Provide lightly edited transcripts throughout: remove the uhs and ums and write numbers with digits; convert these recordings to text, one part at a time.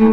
इस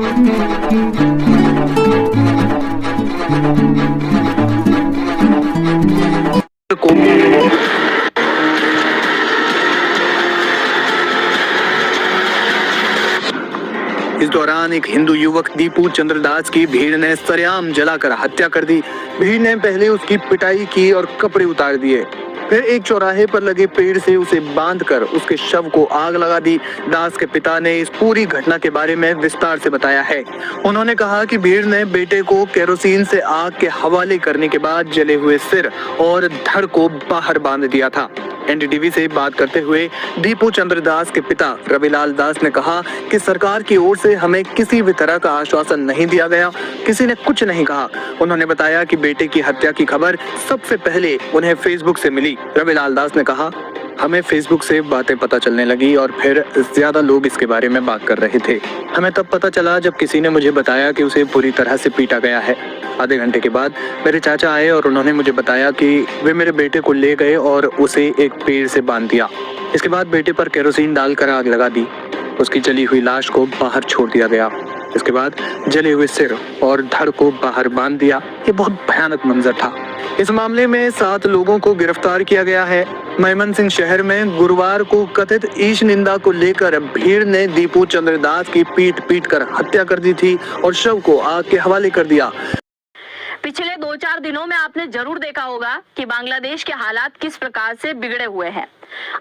दौरान एक हिंदू युवक दीपू चंद्रदास की भीड़ ने सरेआम जलाकर हत्या कर दी। भीड़ ने पहले उसकी पिटाई की और कपड़े उतार दिए, फिर एक चौराहे पर लगे पेड़ से उसे बांधकर उसके शव को आग लगा दी। दास के पिता ने इस पूरी घटना के बारे में विस्तार से बताया है। उन्होंने कहा कि भीड़ ने बेटे को केरोसिन से आग के हवाले करने के बाद जले हुए सिर और धड़ को बाहर बांध दिया था। एनडीटीवी से बात करते हुए दीपू चंद्रदास के पिता रविलाल दास ने कहा कि सरकार की ओर से हमें किसी भी तरह का आश्वासन नहीं दिया गया, किसी ने कुछ नहीं कहा। उन्होंने बताया कि बेटे की हत्या की खबर सबसे पहले उन्हें फेसबुक से मिली। रविलाल दास ने कहा, हमें फेसबुक से बातें पता चलने लगी और फिर ज्यादा लोग इसके बारे में बात कर रहे थे। हमें तब पता चला जब किसी ने मुझे बताया कि उसे पूरी तरह से पीटा गया है। आधे घंटे के बाद मेरे चाचा आए और उन्होंने मुझे बताया कि वे मेरे बेटे को ले गए और उसे एक पेड़ से बांध दिया। इसके बाद बेटे पर केरोसिन डालकर आग लगा दी। उसकी जली हुई लाश को बाहर छोड़ दिया गया। इसके बाद जले हुए सिर और धड़ को बाहर बांध दिया। ये बहुत भयानक मंजर था। इस मामले में 7 लोगों को गिरफ्तार किया गया है। मयमनसिंह शहर में गुरुवार को कथित ईश निंदा को लेकर भीड़ ने दीपू चंद्रदास की पीट कर हत्या कर दी थी और शव को आग के हवाले कर दिया। पिछले 2-4 दिनों में आपने जरूर देखा होगा कि बांग्लादेश के हालात किस प्रकार से बिगड़े हुए हैं।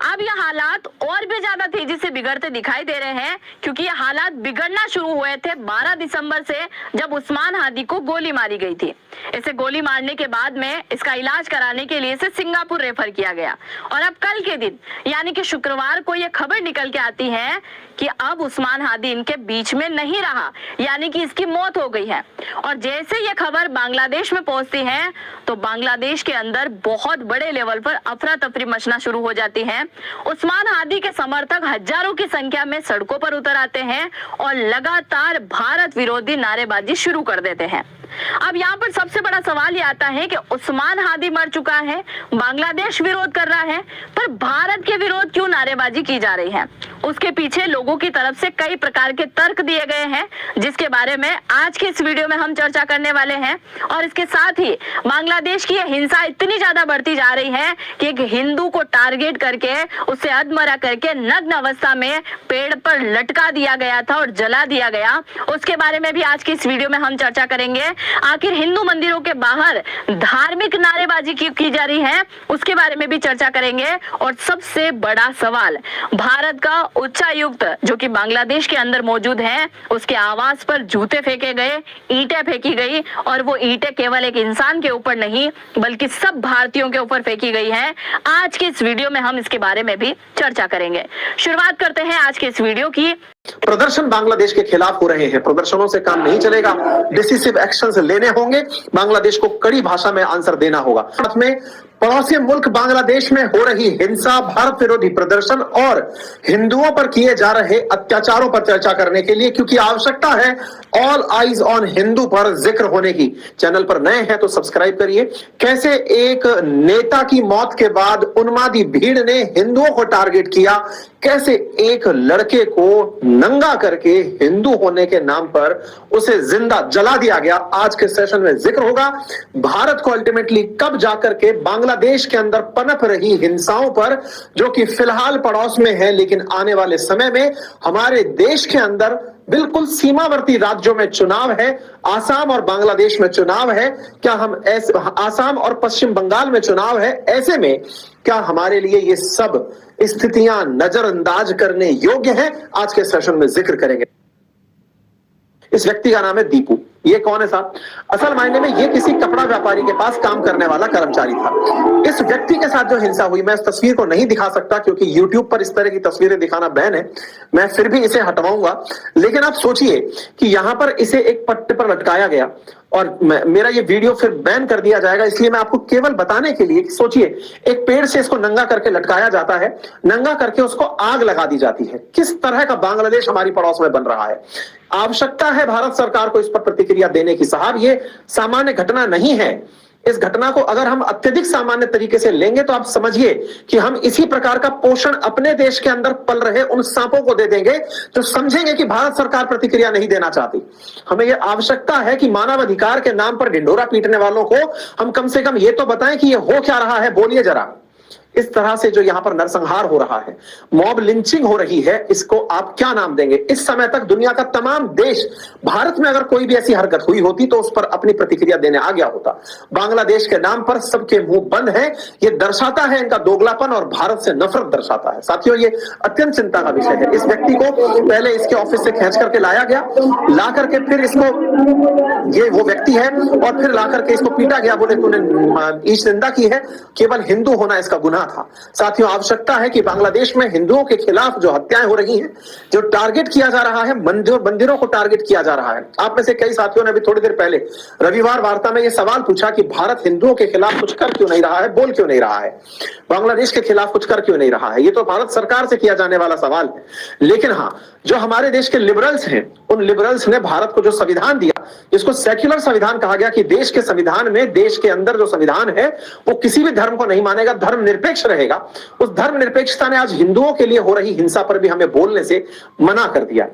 अब ये हालात और भी ज्यादा तेजी से बिगड़ते दिखाई दे रहे हैं, क्योंकि ये हालात बिगड़ना शुरू हुए थे 12 दिसंबर से, जब उस्मान हादी को गोली मारी गई थी। इसे गोली मारने के बाद में इसका इलाज कराने के लिए इसे सिंगापुर रेफर किया गया और अब कल के दिन यानी कि शुक्रवार को ये खबर निकल के आती है कि अब उस्मान हादी इनके बीच में नहीं रहा, यानी कि इसकी मौत हो गई है। और जैसे ये खबर बांग्लादेश में पहुंचती है तो बांग्लादेश के अंदर बहुत बड़े लेवल पर अफरा तफरी मचना शुरू हो जाती है। उस्मान हादी के समर्थक हजारों की संख्या में सड़कों पर उतर आते हैं और लगातार भारत विरोधी नारेबाजी शुरू कर देते हैं। अब यहाँ पर सबसे बड़ा सवाल ये आता है कि उस्मान हादी मर चुका है, बांग्लादेश विरोध कर रहा है, पर भारत के विरोध क्यों नारेबाजी की जा रही है? उसके पीछे लोगों की तरफ से कई प्रकार के तर्क दिए गए हैं, जिसके बारे में आज के इस वीडियो में हम चर्चा करने वाले हैं। और इसके साथ ही बांग्लादेश की हिंसा इतनी ज्यादा बढ़ती जा रही है कि एक हिंदू को टारगेट करके उसे अधमरा करके नग्न अवस्था में पेड़ पर लटका दिया गया था और जला दिया गया। उसके बारे में भी आज की इस वीडियो में हम चर्चा करेंगे। आखिर हिंदू मंदिरों के बाहर धार्मिक नारेबाजी की जा रही है, उसके बारे में भी चर्चा करेंगे। और सबसे बड़ा सवाल, भारत का उच्चायुक्त जो कि बांग्लादेश के अंदर मौजूद है, उसके आवास पर जूते फेंके गए, ईंटें फेंकी गई और वो ईंटें केवल एक इंसान के ऊपर नहीं बल्कि सब भारतीयों के ऊपर फेंकी गई है। आज के इस वीडियो में हम इसके बारे में भी चर्चा करेंगे। शुरुआत करते हैं आज के इस वीडियो की। प्रदर्शन बांग्लादेश के खिलाफ हो रहे हैं, प्रदर्शनों से काम नहीं चलेगा, डिसिसिव एक्शंस लेने होंगे, बांग्लादेश को कड़ी भाषा में आंसर देना होगा। साथ में पड़ोसी मुल्क बांग्लादेश में हो रही हिंसा, भारत विरोधी प्रदर्शन और हिंदुओं पर किए जा रहे अत्याचारों पर चर्चा करने के लिए, क्योंकि आवश्यकता है ऑल आइज ऑन हिंदू पर जिक्र होने की। चैनल पर नए हैं तो सब्सक्राइब करिए। कैसे एक नेता की मौत के बाद उन्मादी भीड़ ने हिंदुओं को टारगेट किया, कैसे एक लड़के को नंगा करके हिंदू होने के नाम पर उसे जिंदा जला दिया गया, आज के सेशन में जिक्र होगा। भारत को अल्टीमेटली कब जाकर के बांग्लादेश के अंदर पनप रही हिंसाओं पर, जो कि फिलहाल पड़ोस में है लेकिन आने वाले समय में हमारे देश के अंदर बिल्कुल सीमावर्ती राज्यों में चुनाव है, आसाम और बांग्लादेश में चुनाव है, क्या हम ऐसे आसाम और पश्चिम बंगाल में चुनाव है, ऐसे में क्या हमारे लिए ये सब स्थितियां नजरअंदाज करने योग्य हैं? आज के सेशन में जिक्र करेंगे। इस व्यक्ति का नाम है दीपू। ये कौन है साहब? असल मायने में ये किसी कपड़ा व्यापारी के पास काम करने वाला कर्मचारी था। इस व्यक्ति के साथ जो हिंसा हुई, मैं इस तस्वीर को नहीं दिखा सकता क्योंकि YouTube पर इस तरह की तस्वीरें दिखाना बैन है, मैं फिर भी इसे हटवाऊंगा। लेकिन आप सोचिए कि यहां पर इसे एक पट्टे पर लटकाया गया और मेरा ये वीडियो फिर बैन कर दिया जाएगा, इसलिए मैं आपको केवल बताने के लिए, सोचिए एक पेड़ से इसको नंगा करके लटकाया जाता है, नंगा करके उसको आग लगा दी जाती है। किस तरह का बांग्लादेश हमारी पड़ोस में बन रहा है? आवश्यकता है भारत सरकार को इस पर प्रतिक्रिया देने की। साहब, ये सामान्य घटना नहीं है। इस घटना को अगर हम अत्यधिक सामान्य तरीके से लेंगे तो आप समझिए कि हम इसी प्रकार का पोषण अपने देश के अंदर पल रहे उन सांपों को दे देंगे तो समझेंगे कि भारत सरकार प्रतिक्रिया नहीं देना चाहती। हमें यह आवश्यकता है कि मानव अधिकार के नाम पर ढिंढोरा पीटने वालों को हम कम से कम ये तो बताएं कि ये हो क्या रहा है, बोलिए जरा। इस तरह से जो यहां पर नरसंहार हो रहा है, मॉब लिंचिंग हो रही है, इसको आप क्या नाम देंगे? इस समय तक दुनिया का तमाम देश, भारत में अगर कोई भी ऐसी हरकत हुई होती तो उस पर अपनी प्रतिक्रिया देने आ गया होता। बांग्लादेश के नाम पर सबके मुंह बंद है। ये दर्शाता है इनका दोगलापन और भारत से नफरत दर्शाता है। साथियों, ये अत्यंत चिंता का विषय है। इस व्यक्ति को पहले इसके ऑफिस से खींच करके लाया गया, ला करके फिर इसको, ये वो व्यक्ति है, और फिर ला करके इसको पीटा गया, बोले तूने ईश निंदा की है, केवल हिंदू होना इसका गुनाह था। साथियों, आवश्यकता है कि बांग्लादेश में हिंदुओं के खिलाफ जो हत्याएं हो रही हैं, जो टारगेट किया जा रहा है, मंदिरों को टारगेट किया जा रहा है। आप में से कई साथियों ने अभी थोड़ी देर पहले रविवार वार्ता में यह सवाल पूछा कि भारत हिंदुओं के खिलाफ कुछ कर क्यों नहीं रहा है, बोल क्यों नहीं रहा है, बांग्लादेश के खिलाफ कुछ कर क्यों नहीं रहा है। ये तो भारत सरकार से किया जाने वाला सवाल है। लेकिन हाँ, जो हमारे देश के लिबरल्स हैं, उन लिबरल्स ने भारत को जो संविधान दिया, जिसको सेक्युलर संविधान कहा गया, कि देश के संविधान में, देश के अंदर जो संविधान है वो किसी भी धर्म को नहीं मानेगा, धर्मनिरपेक्ष रहेगा। उस धर्मनिरपेक्षता ने आज हिंदुओं के लिए हो रही हिंसा पर भी हमें बोलने से मना कर दिया।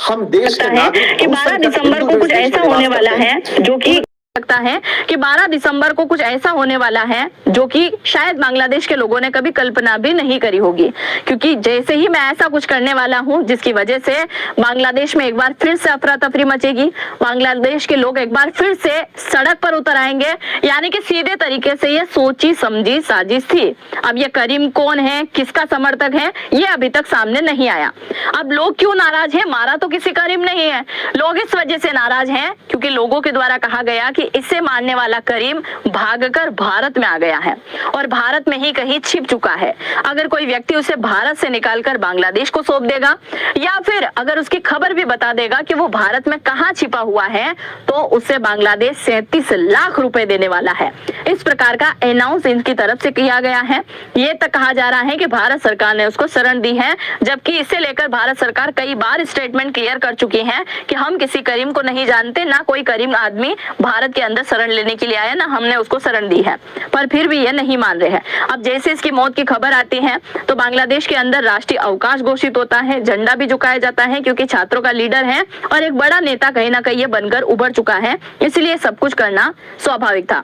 हम देश के नागरिक कि 12 दिसंबर को कुछ ऐसा होने वाला है जो कि लगता है कि 12 दिसंबर को कुछ ऐसा होने वाला है जो कि शायद बांग्लादेश के लोगों ने कभी कल्पना भी नहीं करी होगी, क्योंकि जैसे ही मैं ऐसा कुछ करने वाला हूं जिसकी वजह से बांग्लादेश में एक बार फिर से अफरा तफरी मचेगी, बांग्लादेश के लोग एक बार फिर से सड़क पर उतर आएंगे, यानी कि सीधे तरीके से ये सोची समझी साजिश थी। अब ये करीम कौन है, किसका समर्थक है, ये अभी तक सामने नहीं आया। अब लोग क्यों नाराज है? मारा तो किसी करीम नहीं है, लोग इस वजह से नाराज हैं क्योंकि लोगों के द्वारा कहा गया कि इसे मारने वाला करीम भागकर भारत में आ गया है और भारत में ही कहीं छिप चुका है। अगर कोई व्यक्ति उसे भारत से निकालकर बांग्लादेश को सौंप देगा या फिर अगर उसकी खबर भी बता देगा कि वो भारत में कहां छिपा हुआ है, तो उसे बांग्लादेश 37 लाख रुपए देने वाला है। इस प्रकार का अनाउंस इनकी तरफ से किया गया है। ये तक कहा जा रहा है कि भारत सरकार ने उसको शरण दी है, जबकि इसे लेकर भारत सरकार कई बार स्टेटमेंट क्लियर कर चुकी है कि हम किसी करीम को नहीं जानते, ना कोई करीम आदमी भारत के अंदर शरण लेने के लिए आया, ना हमने उसको शरण दी है, पर फिर भी ये नहीं मान रहे हैं। अब जैसे इसकी मौत की खबर आती है तो बांग्लादेश के अंदर राष्ट्रीय अवकाश घोषित होता है, झंडा भी झुकाया जाता है क्योंकि छात्रों का लीडर है और एक बड़ा नेता कहीं ना कहीं ये बनकर उभर चुका है, इसलिए सब कुछ करना स्वाभाविक था।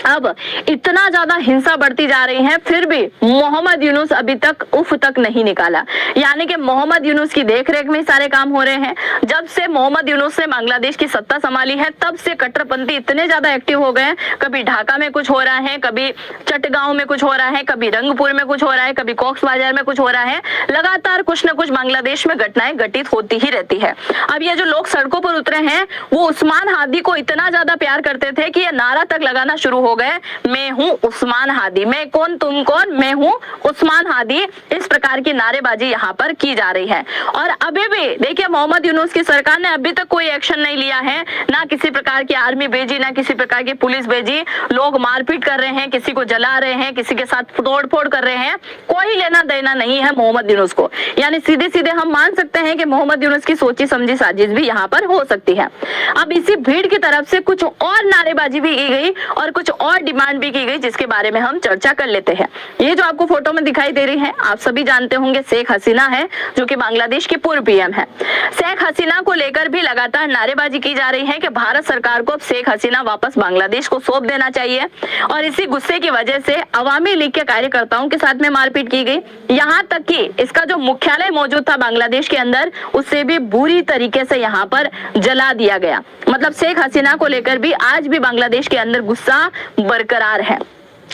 अब इतना ज्यादा हिंसा बढ़ती जा रही है, फिर भी मोहम्मद यूनुस अभी तक उफ तक नहीं निकाला, यानी कि मोहम्मद यूनुस की देखरेख में सारे काम हो रहे हैं। जब से मोहम्मद यूनुस ने बांग्लादेश की सत्ता संभाली है तब से कट्टरपंथी इतने ज्यादा एक्टिव हो गए। कभी ढाका में कुछ हो रहा है, कभी चटगांव में कुछ हो रहा है, कभी रंगपुर में कुछ हो रहा है, कभी कॉक्स बाजार में कुछ हो रहा है। लगातार कुछ न कुछ बांग्लादेश में घटनाएं घटित होती ही रहती है। अब ये जो लोग सड़कों पर उतरे हैं वो उस्मान हादी को इतना ज्यादा प्यार करते थे कि ये नारा तक लगाना शुरू हो गए, मैं हूं उस्मान हादी, मैं कौन तुम कौन, मैं हूं उस्मान हादी। इस प्रकार की नारेबाजी यहाँ पर की जा रही है। और अभी भी देखिए, मोहम्मद यूनुस की सरकार ने अभी तक कोई एक्शन नहीं लिया है, ना किसी प्रकार की आर्मी भेजी, ना किसी प्रकार की पुलिस भेजी। लोग मारपीट कर रहे हैं, किसी को जला रहे हैं, किसी के साथ तोड़फोड़ कर रहे हैं, कोई लेना देना नहीं है मोहम्मद यूनुस को। यानी सीधे सीधे हम मान सकते हैं कि मोहम्मद यूनुस की सोची समझी साजिश भी यहाँ पर हो सकती है। अब इसी भीड़ की तरफ से कुछ और नारेबाजी भी की गई और कुछ और डिमांड भी की गई, जिसके बारे में हम चर्चा कर लेते हैं। ये जो आपको फोटो में दिखाई दे रही है, आप सभी जानते होंगे, शेख हसीना है, जो कि बांग्लादेश की पूर्व पीएम है। शेख हसीना को लेकर भी लगातार नारेबाजी की जा रही है कि भारत सरकार को अब शेख हसीना वापस बांग्लादेश को सौंप देना चाहिए। और इसी गुस्से की वजह से अवामी लीग के कार्यकर्ताओं के साथ में मारपीट की गई, यहाँ तक कि इसका जो मुख्यालय मौजूद था बांग्लादेश के अंदर, उससे भी बुरी तरीके से यहाँ पर जला दिया गया। मतलब शेख हसीना को लेकर भी आज भी बांग्लादेश के अंदर गुस्सा बरकरार है।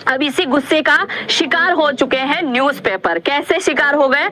अब इसी गुस्से का शिकार हो चुके हैं न्यूज़पेपर। कैसे शिकार हो गए?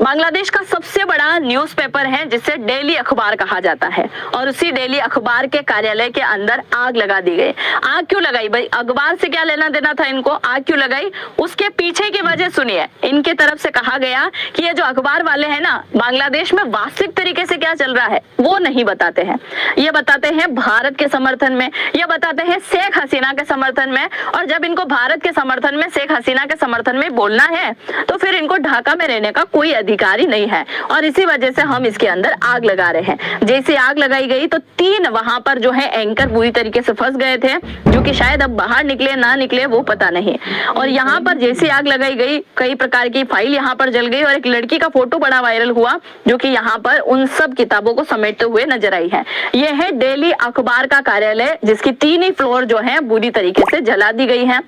बांग्लादेश का सबसे बड़ा न्यूज़पेपर है जिसे डेली अखबार कहा जाता है, और उसी डेली अखबार के कार्यालय के अंदर आग लगा दी गई। आग क्यों लगाई भाई? अखबार से क्या लेना देना था इनको? आग क्यों लगाई? उसके पीछे की वजह सुनिए। इनके तरफ से कहा गया कि ये जो अखबार वाले हैं ना, बांग्लादेश में वास्तविक तरीके से क्या चल रहा है वो नहीं बताते हैं। ये बताते हैं भारत के समर्थन में, ये बताते हैं शेख हसीना के समर्थन में, और जब इनको इनको भारत के समर्थन में, शेख हसीना के समर्थन में बोलना है, तो फिर इनको ढाका में रहने का कोई अधिकार ही नहीं है। और इसी वजह से हम इसके अंदर आग लगा रहे हैं। जैसे आग लगाई गई तो 3 वहां पर जो है एंकर बुरी तरीके से फंस गए थे, जो कि शायद अब बाहर निकले ना निकले वो पता नहीं। और यहाँ पर जैसे आग लगाई गई, कई प्रकार की फाइल यहाँ पर जल गई और एक लड़की का फोटो बड़ा वायरल हुआ, जो कि यहाँ पर उन सब किताबों को समेटते हुए नजर आई है। यह है दिल्ली अखबार का कार्यालय, जिसकी 3 ही फ्लोर जो है बुरी तरीके से जला दी गई है।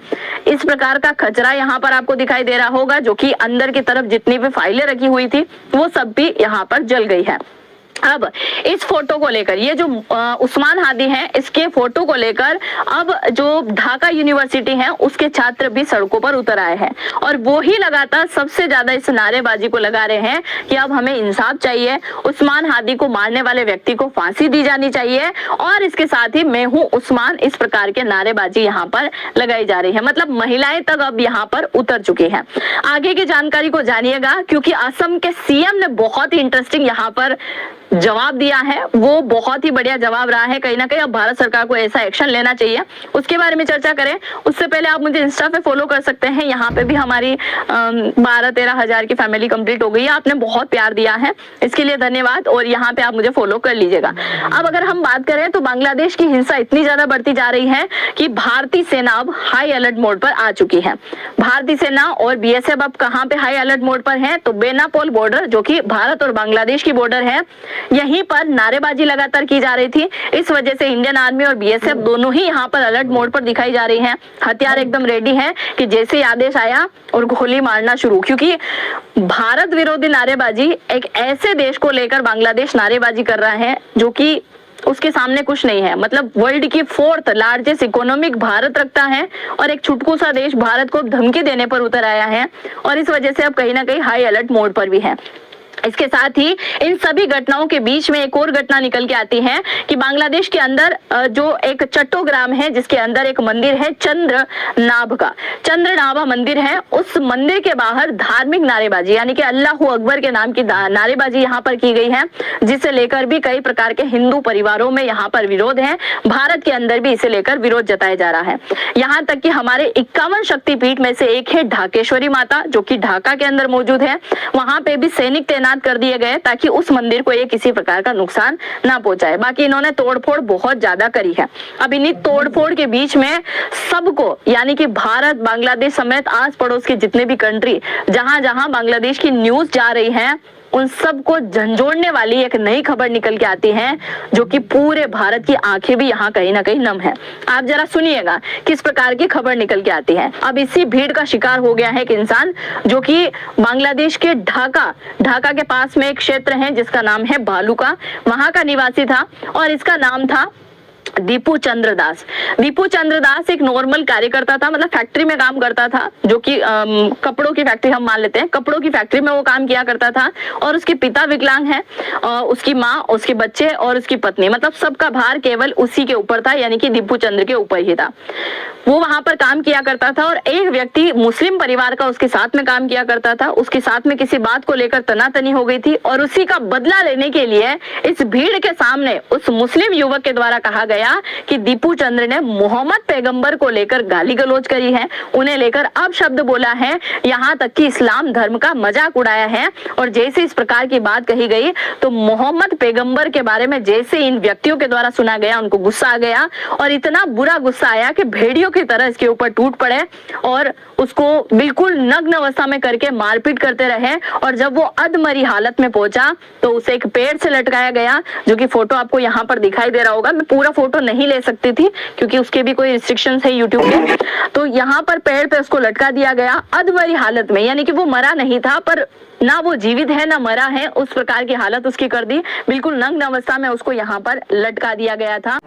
इस प्रकार का कचरा यहाँ पर आपको दिखाई दे रहा होगा, जो कि अंदर की तरफ जितनी भी फाइलें रखी हुई थी वो सब भी यहाँ पर जल गई है। अब इस फोटो को लेकर, ये जो उस्मान हादी हैं, इसके फोटो को लेकर अब जो ढाका यूनिवर्सिटी है उसके छात्र भी सड़कों पर उतर आए हैं और वो ही लगातार सबसे ज्यादा इस नारेबाजी को लगा रहे हैं कि अब हमें इंसाफ चाहिए, उस्मान हादी को मारने वाले व्यक्ति को फांसी दी जानी चाहिए और इसके साथ ही मैं हूं उस्मान, इस प्रकार के नारेबाजी यहाँ पर लगाई जा रही है। मतलब महिलाएं तक अब यहाँ पर उतर चुकी हैं। आगे की जानकारी को जानिएगा, क्योंकि असम के सीएम ने बहुत ही इंटरेस्टिंग यहाँ पर जवाब दिया है। वो बहुत ही बढ़िया जवाब रहा है। कहीं ना कहीं अब भारत सरकार को ऐसा एक्शन लेना चाहिए, उसके बारे में चर्चा करें। उससे पहले आप मुझे इंस्टा पे फॉलो कर सकते हैं। यहाँ पे भी हमारी 12-13 हजार की फैमिली कंप्लीट हो गई है। आपने बहुत प्यार दिया है, इसके लिए धन्यवाद। और यहाँ पे आप मुझे फॉलो कर लीजिएगा। अब अगर हम बात करें तो बांग्लादेश की हिंसा इतनी ज्यादा बढ़ती जा रही है कि भारतीय सेना अब हाई अलर्ट मोड पर आ चुकी है। भारतीय सेना और बीएसएफ अब कहाँ पे हाई अलर्ट मोड पर है, तो बेनापोल बॉर्डर, जो कि भारत और बांग्लादेश की बॉर्डर है, यहीं पर नारेबाजी लगातार की जा रही थी। इस वजह से इंडियन आर्मी और बीएसएफ दोनों ही यहाँ पर अलर्ट मोड पर दिखाई जा रही हैं। हथियार एकदम रेडी हैं कि जैसे ही आदेश आया और गोली मारना शुरू, क्योंकि भारत विरोधी नारेबाजी एक ऐसे देश को लेकर बांग्लादेश नारेबाजी कर रहा है जो कि उसके सामने कुछ नहीं है। मतलब वर्ल्ड की 4th लार्जेस्ट इकोनॉमिक भारत रखता है और एक छुटकू सा देश भारत को धमकी देने पर उतर आया है और इस वजह से अब कहीं ना कहीं हाई अलर्ट मोड पर भी है। इसके साथ ही इन सभी घटनाओं के बीच में एक और घटना निकल के आती है कि बांग्लादेश के अंदर जो एक चट्टोग्राम है, जिसके अंदर एक मंदिर है चंद्रनाभा मंदिर है, उस मंदिर के बाहर धार्मिक नारेबाजी यानी कि अल्लाहू अकबर के नाम की नारेबाजी यहाँ पर की गई है, जिसे लेकर भी कई प्रकार के हिंदू परिवारों में यहाँ पर विरोध है। भारत के अंदर भी इसे लेकर विरोध जताया जा रहा है। यहाँ तक कि हमारे 51 शक्तिपीठ में से एक है ढाकेश्वरी माता, जो कि ढाका के अंदर मौजूद है। वहां पे भी सैनिक तैनात कर दिए गए ताकि उस मंदिर को ये किसी प्रकार का नुकसान ना पहुंचाए। बाकी इन्होंने तोड़फोड़ बहुत ज्यादा करी है। अब इन्हीं तोड़फोड़ के बीच में सबको, यानी कि भारत, बांग्लादेश समेत आस पड़ोस के जितने भी कंट्री जहां जहां बांग्लादेश की न्यूज जा रही है, उन सबको झंझोड़ने वाली एक नई खबर निकल के आती है, जो कि पूरे भारत की आंखें भी यहाँ कहीं ना कहीं नम है। आप जरा सुनिएगा किस प्रकार की खबर निकल के आती है। अब इसी भीड़ का शिकार हो गया है एक इंसान, जो कि बांग्लादेश के ढाका के पास में एक क्षेत्र है जिसका नाम है भालुका, वहां का निवासी था और इसका नाम था दीपू चंद्र दास। दीपू चंद्र दास एक नॉर्मल कार्यकर्ता था, मतलब फैक्ट्री में काम करता था, जो कि कपड़ों की फैक्ट्री हम मान लेते हैं, कपड़ों की फैक्ट्री में वो काम किया करता था। और उसके पिता विकलांग हैं, उसकी माँ, उसके बच्चे और उसकी पत्नी, मतलब सबका भार केवल उसी के ऊपर था, यानी कि दीपू चंद्र के ऊपर ही था। वो वहां पर काम किया करता था और एक व्यक्ति मुस्लिम परिवार का उसके साथ में काम किया करता था। उसके साथ में किसी बात को लेकर तनातनी हो गई थी और उसी का बदला लेने के लिए इस भीड़ के सामने उस मुस्लिम युवक के द्वारा कहा गया कि दीपू चंद्र ने मोहम्मद पैगंबर को लेकर गाली गलौज करी है, उन्हें लेकर अपशब्द बोला है, यहाँ तक कि इस्लाम धर्म का मजाक उड़ाया है। और जैसे इस प्रकार की बात कही गई तो मोहम्मद पैगंबर के बारे में जैसे इन व्यक्तियों के द्वारा सुना गया, उनको गुस्सा आ गया और इतना बुरा गुस्सा आया कि भेड़ियों की तरह इसके ऊपर टूट पड़े और उसको बिल्कुल नग्न अवस्था में करके मारपीट करते रहे। और जब वो अधमरी हालत में पहुंचा तो उसे एक पेड़ से लटकाया गया, जो कि फोटो आपको यहाँ पर दिखाई दे रहा होगा। मैं पूरा फोटो नहीं ले सकती थी क्योंकि उसके भी कोई रिस्ट्रिक्शंस है यूट्यूब के। तो यहाँ पर पेड़ पे उसको लटका दिया गया अधमरी हालत में, यानी कि वो मरा नहीं था, पर ना वो जीवित है ना मरा है, उस प्रकार की हालत उसकी कर दी। बिल्कुल नग्न अवस्था में उसको यहाँ पर लटका दिया गया था।